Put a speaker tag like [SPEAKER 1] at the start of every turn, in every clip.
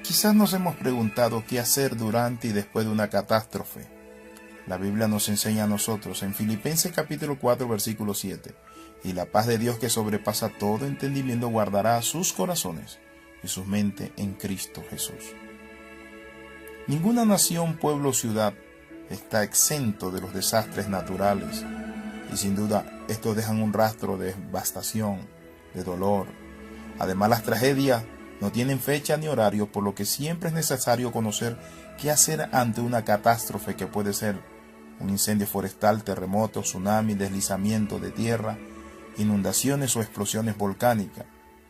[SPEAKER 1] Quizás nos hemos preguntado qué hacer durante y después de una catástrofe. La Biblia nos enseña a nosotros en Filipenses capítulo 4 versículo 7, y la paz de Dios que sobrepasa todo entendimiento guardará sus corazones y sus mentes en Cristo Jesús. Ninguna nación, pueblo o ciudad está exento de los desastres naturales, y sin duda estos dejan un rastro de devastación, de dolor. Además, las tragedias no tienen fecha ni horario, por lo que siempre es necesario conocer qué hacer ante una catástrofe que puede ser un incendio forestal, terremoto, tsunami, deslizamiento de tierra, inundaciones o explosiones volcánicas.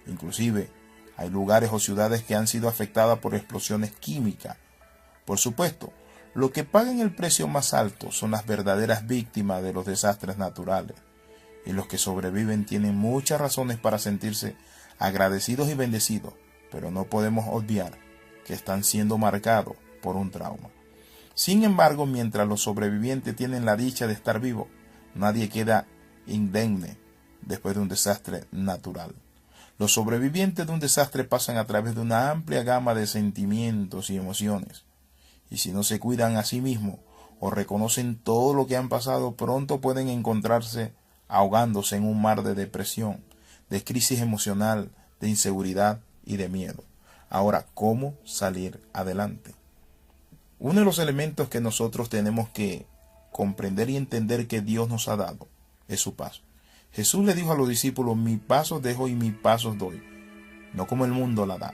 [SPEAKER 1] Inclusive, hay lugares o ciudades que han sido afectadas por explosiones químicas. Por supuesto, lo que pagan el precio más alto son las verdaderas víctimas de los desastres naturales, y los que sobreviven tienen muchas razones para sentirse agradecidos y bendecidos, pero no podemos obviar que están siendo marcados por un trauma. Sin embargo, mientras los sobrevivientes tienen la dicha de estar vivos, nadie queda indemne después de un desastre natural. Los sobrevivientes de un desastre pasan a través de una amplia gama de sentimientos y emociones, y si no se cuidan a sí mismos o reconocen todo lo que han pasado, pronto pueden encontrarse ahogándose en un mar de depresión, de crisis emocional, de inseguridad y de miedo. Ahora, ¿cómo salir adelante? Uno de los elementos que nosotros tenemos que comprender y entender que Dios nos ha dado es su paz. Jesús le dijo a los discípulos: mi paz os dejo y mi paz os doy, no como el mundo la da.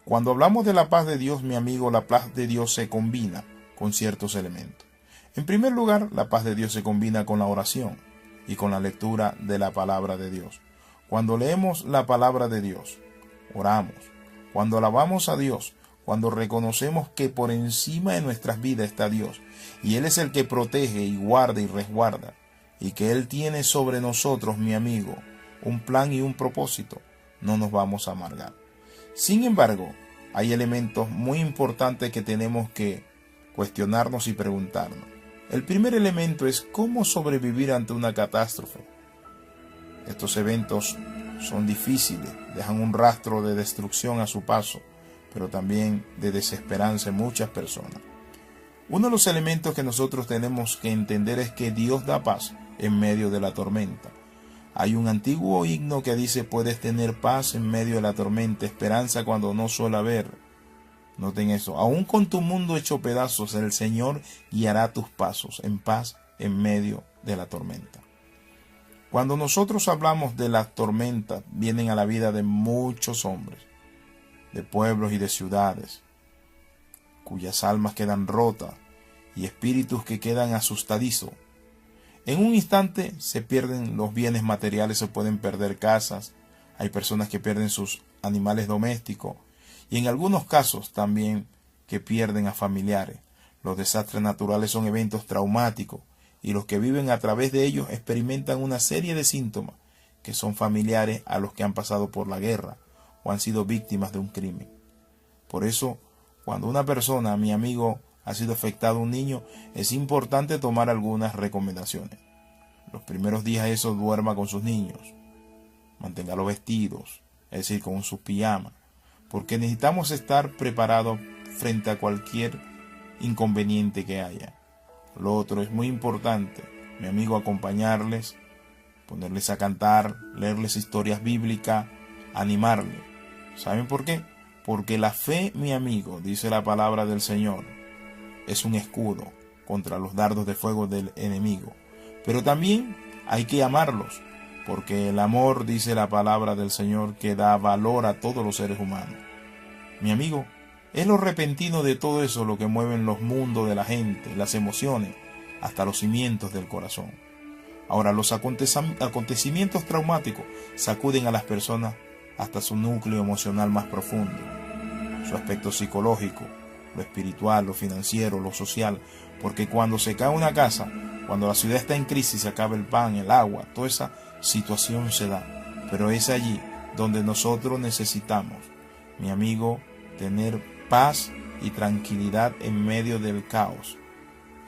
[SPEAKER 1] Cuando hablamos de la paz de Dios, mi amigo, la paz de Dios se combina con ciertos elementos. En primer lugar, la paz de Dios se combina con la oración y con la lectura de la palabra de Dios. Cuando leemos la palabra de Dios, oramos. Cuando alabamos a Dios, cuando reconocemos que por encima de nuestras vidas está Dios, y Él es el que protege y guarda y resguarda, y que Él tiene sobre nosotros, mi amigo, un plan y un propósito, no nos vamos a amargar. Sin embargo, hay elementos muy importantes que tenemos que cuestionarnos y preguntarnos. El primer elemento es cómo sobrevivir ante una catástrofe. Estos eventos son difíciles, dejan un rastro de destrucción a su paso, pero también de desesperanza en muchas personas. Uno de los elementos que nosotros tenemos que entender es que Dios da paz en medio de la tormenta. Hay un antiguo himno que dice: puedes tener paz en medio de la tormenta, esperanza cuando no suele haber. Noten eso: aún con tu mundo hecho pedazos, el Señor guiará tus pasos en paz en medio de la tormenta. Cuando nosotros hablamos de las tormentas, vienen a la vida de muchos hombres, de pueblos y de ciudades, cuyas almas quedan rotas y espíritus que quedan asustadizos. En un instante se pierden los bienes materiales, se pueden perder casas, hay personas que pierden sus animales domésticos y en algunos casos también que pierden a familiares. Los desastres naturales son eventos traumáticos y los que viven a través de ellos experimentan una serie de síntomas que son familiares a los que han pasado por la guerra o han sido víctimas de un crimen. Por eso, cuando una persona, mi amigo, ha sido afectado, un niño, es importante tomar algunas recomendaciones. Los primeros días eso, duerma con sus niños, manténgalos vestidos, es decir, con sus pijamas, porque necesitamos estar preparados frente a cualquier inconveniente que haya. Lo otro es muy importante, mi amigo, acompañarles, ponerles a cantar, leerles historias bíblicas, animarles. ¿Saben por qué? Porque la fe, mi amigo, dice la palabra del Señor, es un escudo contra los dardos de fuego del enemigo. Pero también hay que amarlos, porque el amor, dice la palabra del Señor, que da valor a todos los seres humanos. Mi amigo, es lo repentino de todo eso lo que mueven los mundos de la gente, las emociones, hasta los cimientos del corazón. Ahora, los acontecimientos traumáticos sacuden a las personas hasta su núcleo emocional más profundo, su aspecto psicológico, lo espiritual, lo financiero, lo social, porque cuando se cae una casa, cuando la ciudad está en crisis, se acaba el pan, el agua, toda esa situación se da. Pero es allí donde nosotros necesitamos, mi amigo, tener paz y tranquilidad en medio del caos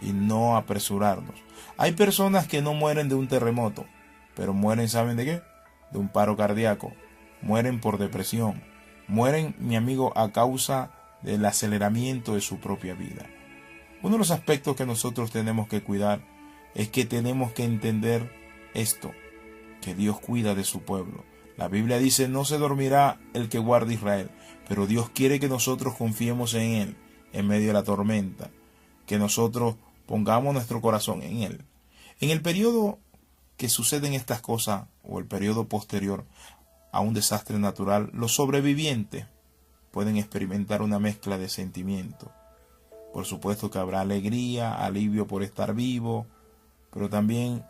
[SPEAKER 1] y no apresurarnos. Hay personas que no mueren de un terremoto, pero mueren, ¿saben de qué? De un paro cardíaco, mueren por depresión, mueren, mi amigo, a causa del aceleramiento de su propia vida. Uno de los aspectos que nosotros tenemos que cuidar es que tenemos que entender esto, que Dios cuida de su pueblo. La Biblia dice: no se dormirá el que guarda Israel, pero Dios quiere que nosotros confiemos en Él en medio de la tormenta, que nosotros pongamos nuestro corazón en Él. En el periodo que suceden estas cosas, o el periodo posterior a un desastre natural, los sobrevivientes pueden experimentar una mezcla de sentimientos. Por supuesto que habrá alegría, alivio por estar vivo, pero también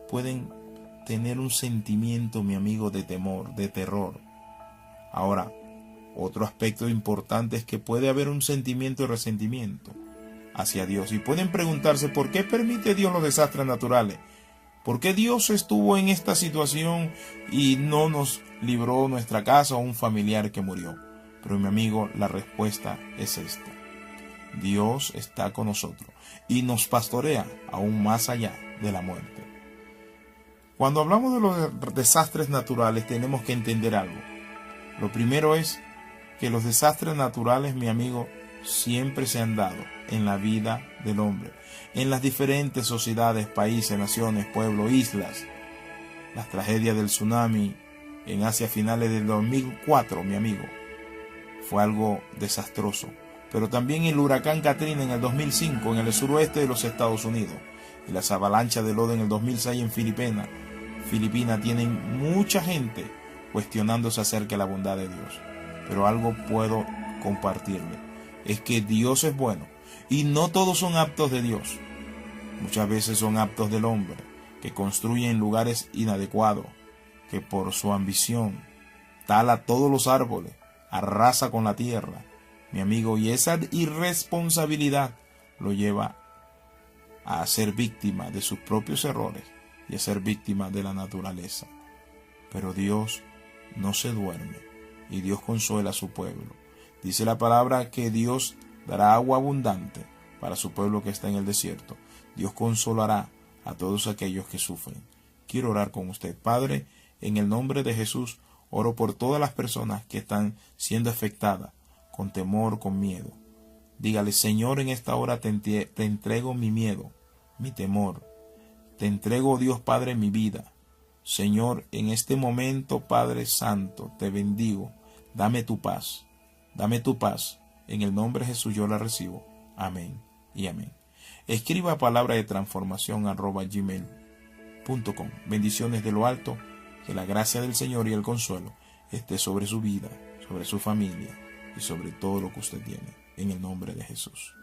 [SPEAKER 1] pueden tener un sentimiento, mi amigo, de temor, de terror. Ahora, otro aspecto importante es que puede haber un sentimiento de resentimiento hacia Dios. Y pueden preguntarse: ¿por qué permite Dios los desastres naturales? ¿Por qué Dios estuvo en esta situación y no nos libró nuestra casa o un familiar que murió? Pero, mi amigo, la respuesta es esta: Dios está con nosotros y nos pastorea aún más allá de la muerte. Cuando hablamos de los desastres naturales, tenemos que entender algo. Lo primero es que los desastres naturales, mi amigo, siempre se han dado en la vida del hombre, en las diferentes sociedades, países, naciones, pueblos, islas. Las tragedias del tsunami en Asia a finales del 2004, mi amigo, fue algo desastroso. Pero también el huracán Katrina en el 2005 en el suroeste de los Estados Unidos, y las avalanchas de lodo en el 2006 en Filipinas tienen mucha gente cuestionándose acerca de la bondad de Dios. Pero algo puedo compartirle: es que Dios es bueno y no todos son actos de Dios. Muchas veces son actos del hombre, que construye en lugares inadecuados, que por su ambición tala todos los árboles, arrasa con la tierra, mi amigo, y esa irresponsabilidad lo lleva a ser víctima de sus propios errores y a ser víctima de la naturaleza. Pero Dios no se duerme y Dios consuela a su pueblo. Dice la palabra que Dios dará agua abundante para su pueblo que está en el desierto. Dios consolará a todos aquellos que sufren. Quiero orar con usted. Padre, en el nombre de Jesús, oro por todas las personas que están siendo afectadas con temor, con miedo. Dígale: Señor, en esta hora te entrego mi miedo, mi temor. Te entrego, Dios Padre, mi vida. Señor, en este momento, Padre Santo, te bendigo. Dame tu paz. Dame tu paz. En el nombre de Jesús yo la recibo. Amén y amén. Escriba palabra de transformación @gmail.com. Bendiciones de lo alto. Que la gracia del Señor y el consuelo esté sobre su vida, sobre su familia y sobre todo lo que usted tiene. En el nombre de Jesús.